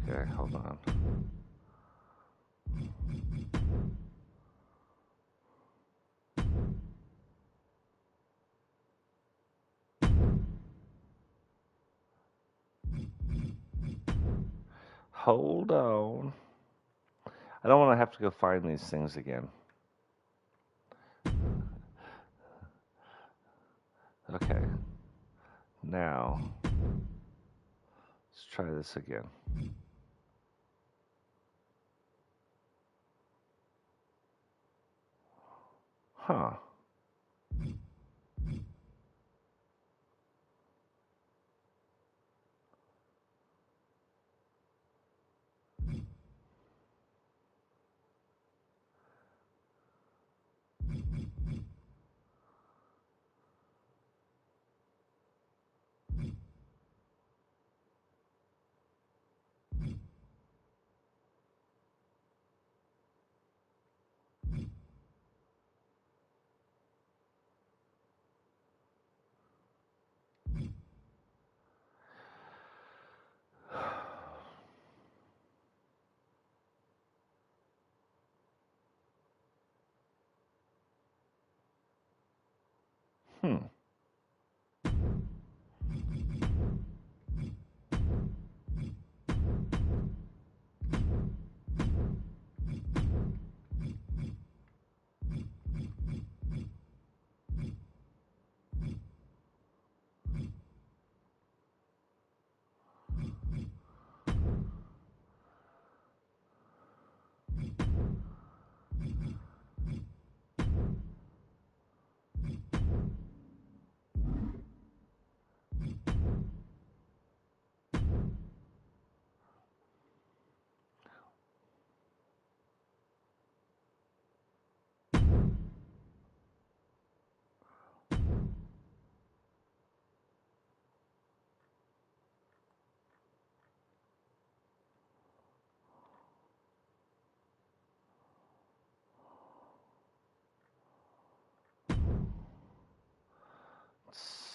Speaker 3: Okay, hold on. Hold on. I don't want to have to go find these things again. Okay. Now, let's try this again. Huh.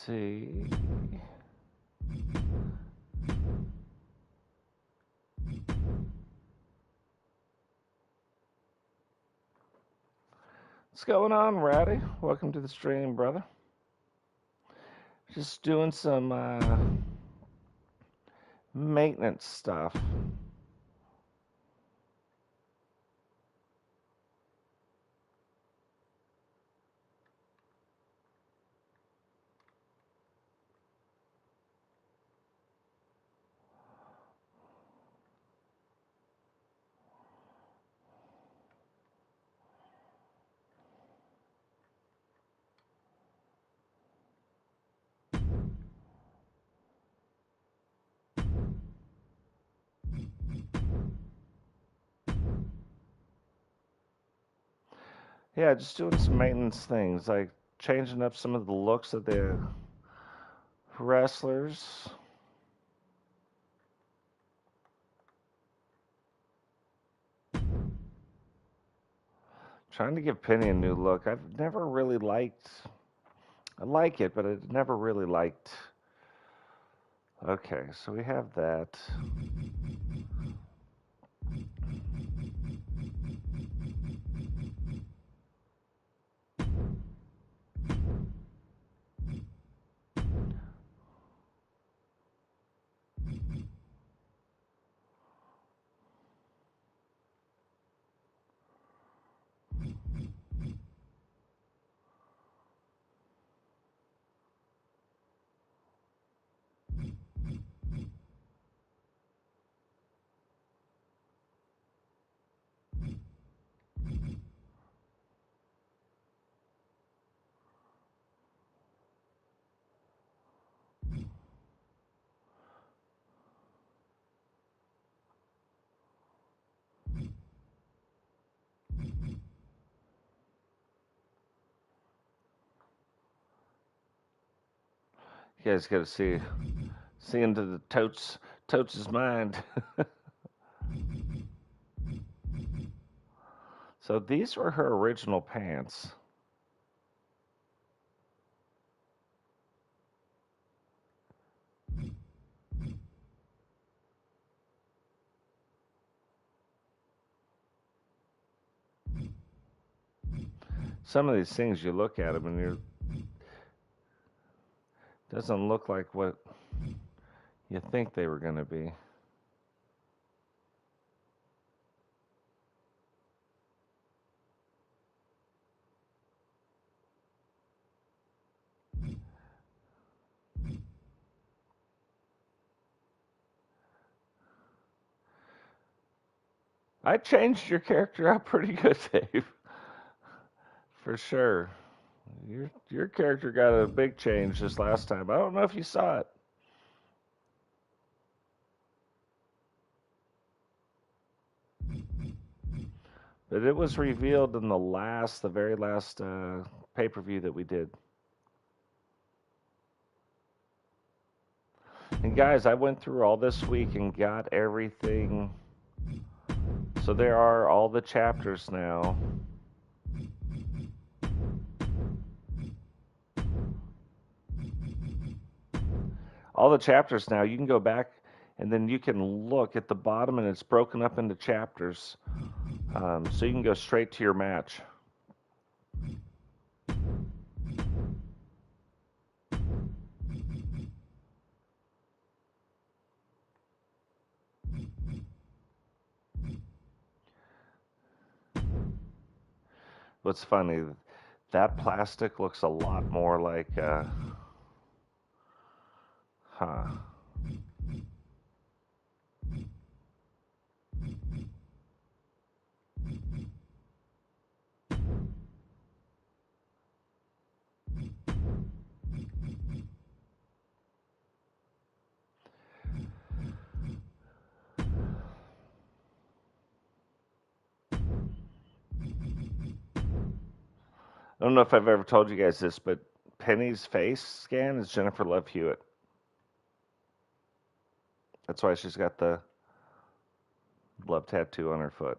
Speaker 3: See. What's going on, Ratty? Welcome to the stream, brother. Just doing some maintenance stuff. Yeah, just doing some maintenance things, like changing up some of the looks of the wrestlers. Trying to give Penny a new look. I've never really liked. I like it, but I never really liked. Okay, so we have that. You guys got to see into the Totes' mind. So these were her original pants. Some of these things, you look at them and you're doesn't look like what you think they were going to be. I changed your character out pretty good, Dave. For sure. Your character got a big change this last time. I don't know if you saw it. But it was revealed in the very last pay-per-view that we did. And guys, I went through all this week and got everything. So there are all the chapters now. All the chapters now, you can go back and then you can look at the bottom and it's broken up into chapters. So you can go straight to your match. what's funny, that plastic looks a lot more like, huh. I don't know if I've ever told you guys this, but Penny's face scan is Jennifer Love Hewitt. That's why she's got the love tattoo on her foot.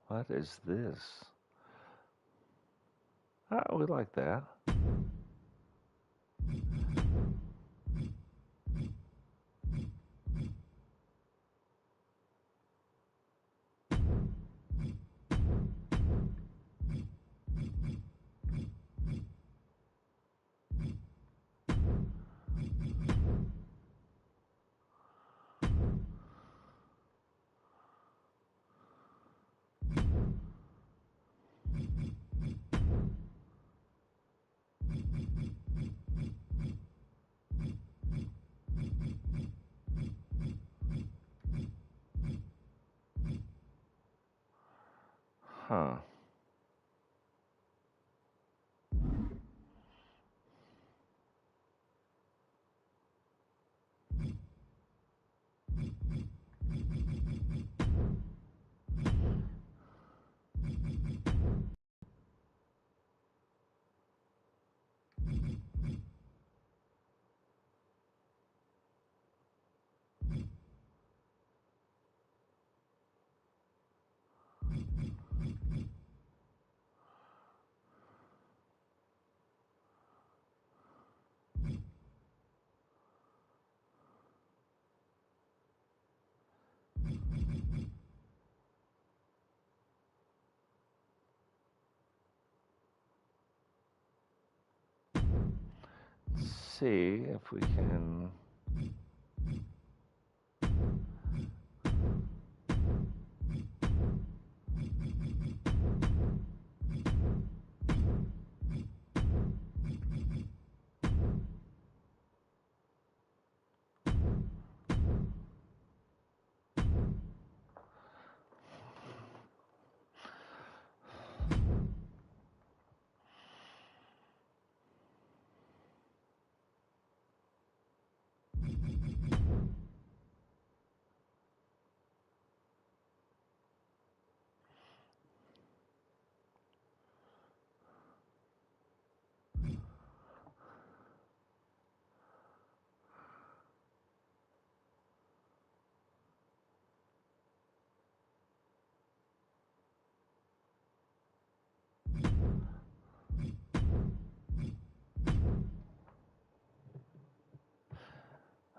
Speaker 3: What is this? Oh, we like that. Huh. Let's see if we can.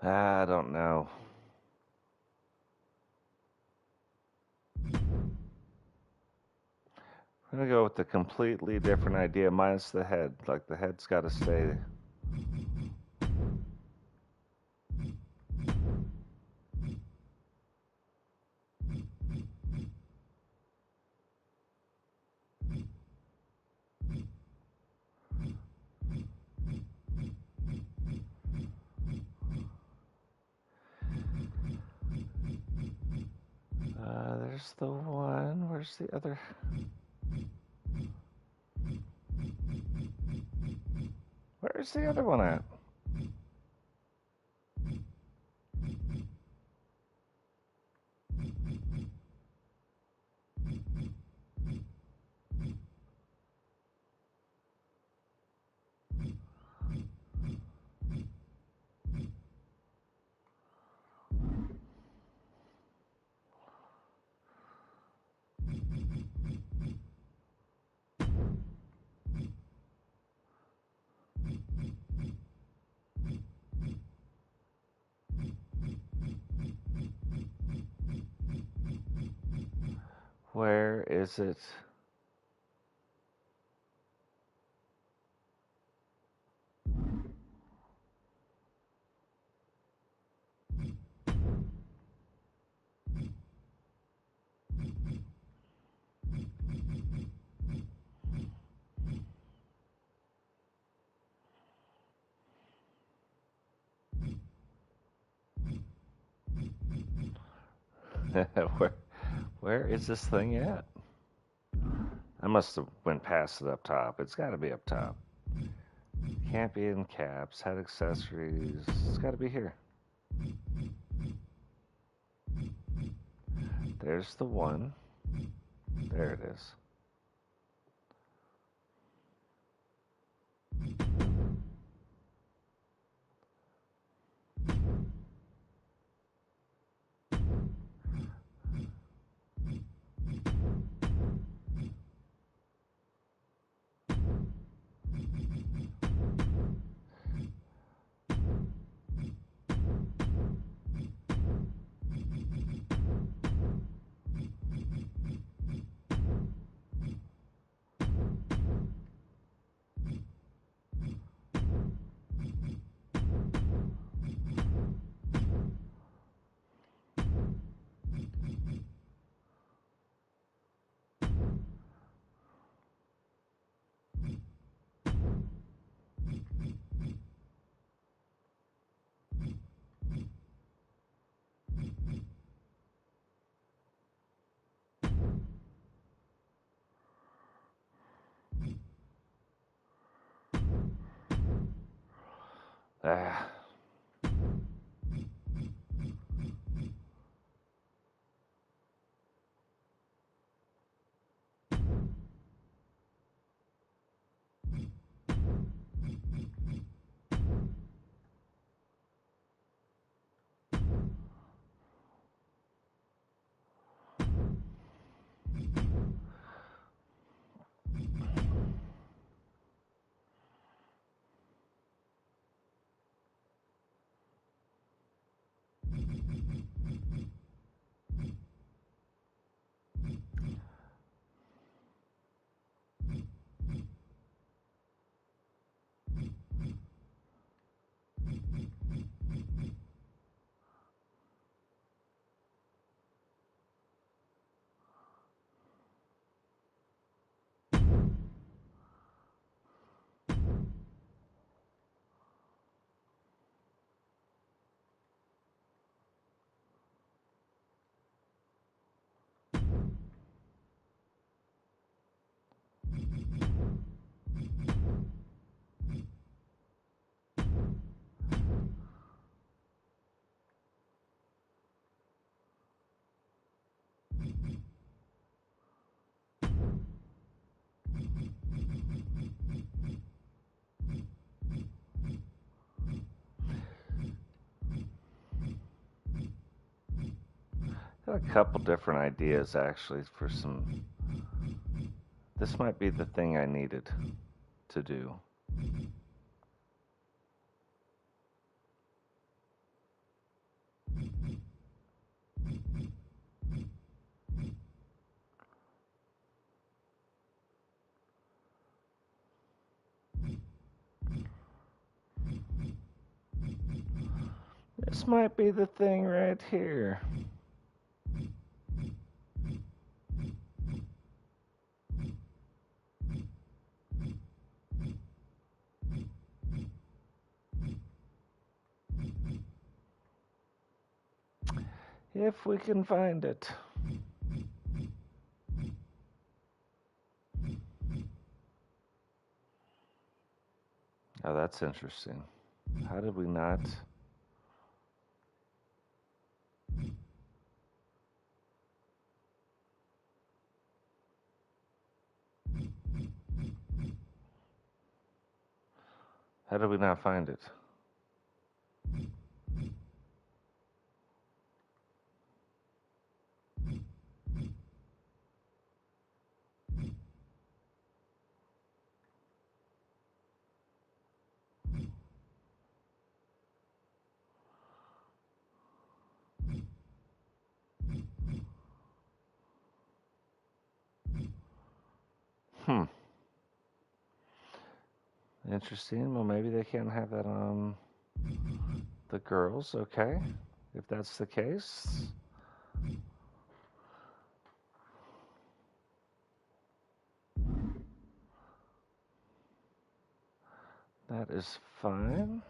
Speaker 3: I don't know. I'm gonna go with the completely different idea, minus the head. Like the head's got to stay. There's the one. Where's the other? Where's the other one at? Where is it? Where is this thing at? I must have went past it up top. It's got to be up top. Can't be in caps. Head accessories. It's got to be here. There's the one. There it is. Ah. Got a couple different ideas actually for some. This might be the thing I needed to do. This might be the thing right here. If we can find it. Oh, that's interesting. How did we not? How did we not find it? Interesting. Well, maybe they can't have that on the girls. Okay. If that's the case. That is fine.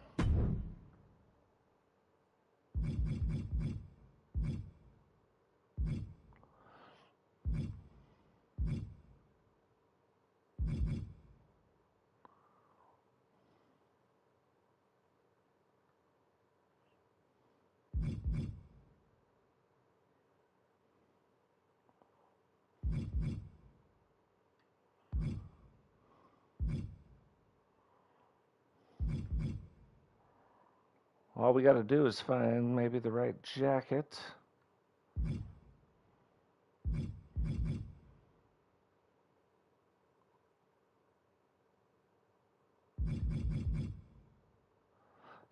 Speaker 3: All we got to do is find maybe the right jacket.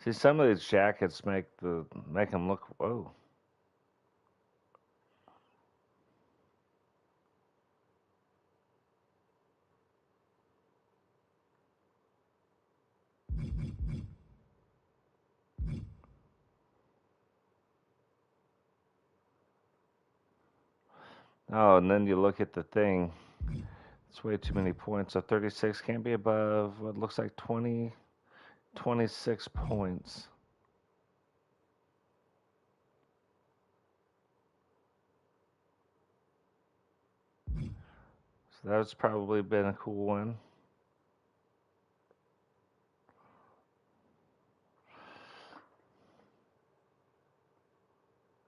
Speaker 3: See, some of these jackets make them look. Whoa. Oh, and then you look at the thing. It's way too many points. So 36 can't be above what looks like 26 points. So that's probably been a cool one.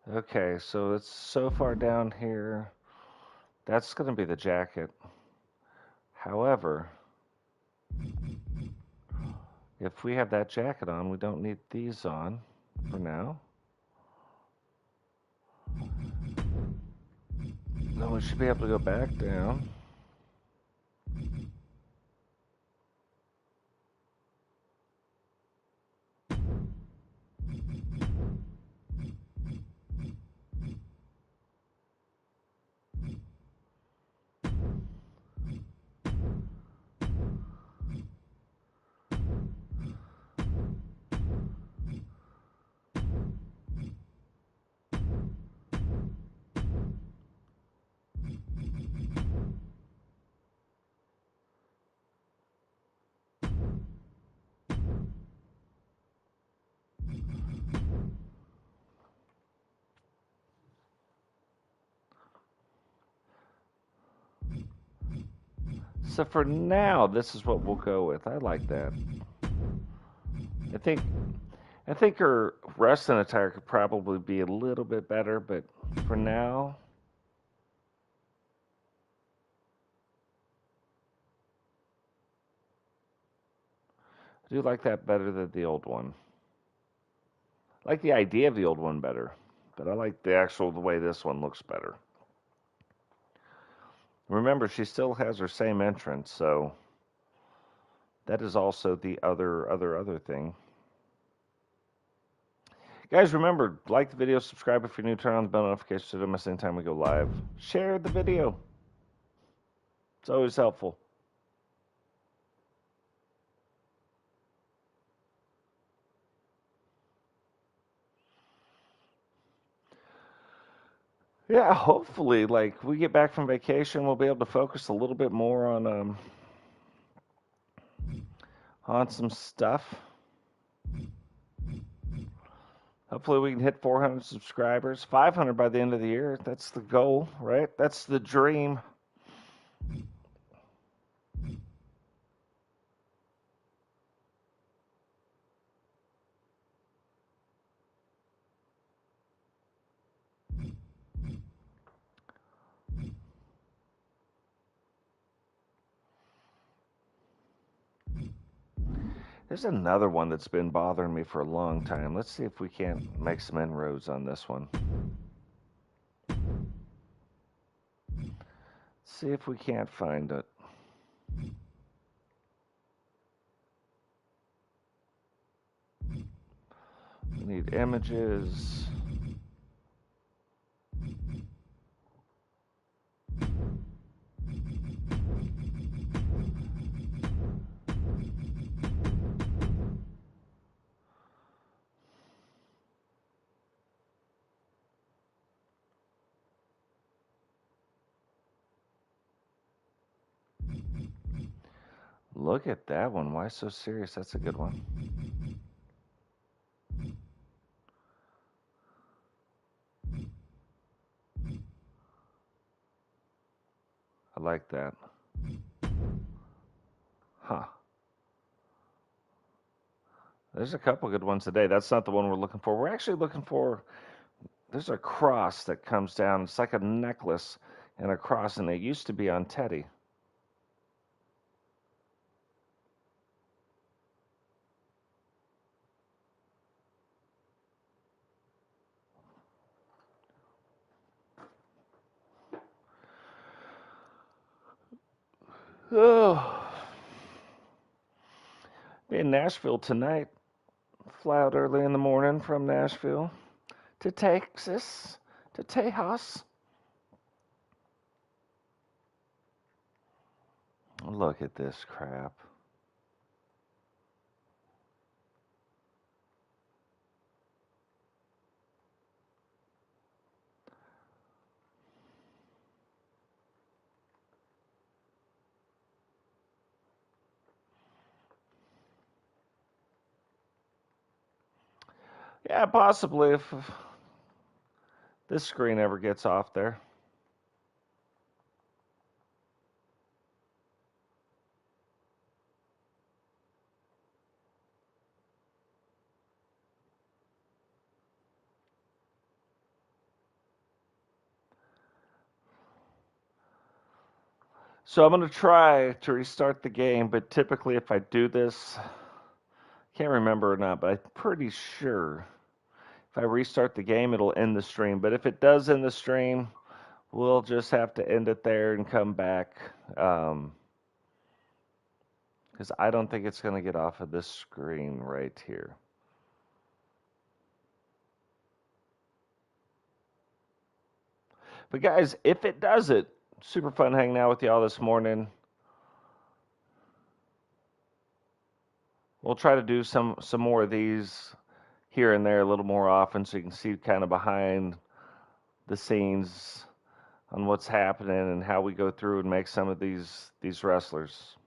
Speaker 3: Okay, so it's so far down here. That's going to be the jacket. However, if we have that jacket on, we don't need these on for now. Then we should be able to go back down. So for now, this is what we'll go with. I like that. I think her wrestling attire could probably be a little bit better, but for now, I do like that better than the old one. I like the idea of the old one better, but I like the way this one looks better. Remember, she still has her same entrance, so that is also the other thing. Guys, remember, like the video, subscribe if you're new, turn on the bell notifications so you don't miss any time we go live. Share the video. It's always helpful. Yeah, hopefully, like, we get back from vacation, we'll be able to focus a little bit more on some stuff. Hopefully we can hit 400 subscribers, 500 by the end of the year. That's the goal, right? That's the dream. There's another one that's been bothering me for a long time. Let's see if we can't make some inroads on this one. See if we can't find it. We need images. Look at that one. Why so serious? That's a good one. I like that. Huh. There's a couple good ones today. That's not the one we're looking for. We're actually looking for, there's a cross that comes down. It's like a necklace and a cross, and it used to be on Teddy. Oh. Be in Nashville tonight. Fly out early in the morning from Nashville to Texas, to Tejas. Look at this crap. Yeah, possibly if this screen ever gets off there. So I'm going to try to restart the game, but typically if I do this, can't remember or not, but I'm pretty sure if I restart the game, it'll end the stream. But if it does end the stream, we'll just have to end it there and come back. Because I don't think it's going to get off of this screen right here. But guys, if it does it, super fun hanging out with y'all this morning. We'll try to do some more of these here and there a little more often so you can see kind of behind the scenes on what's happening and how we go through and make some of these wrestlers.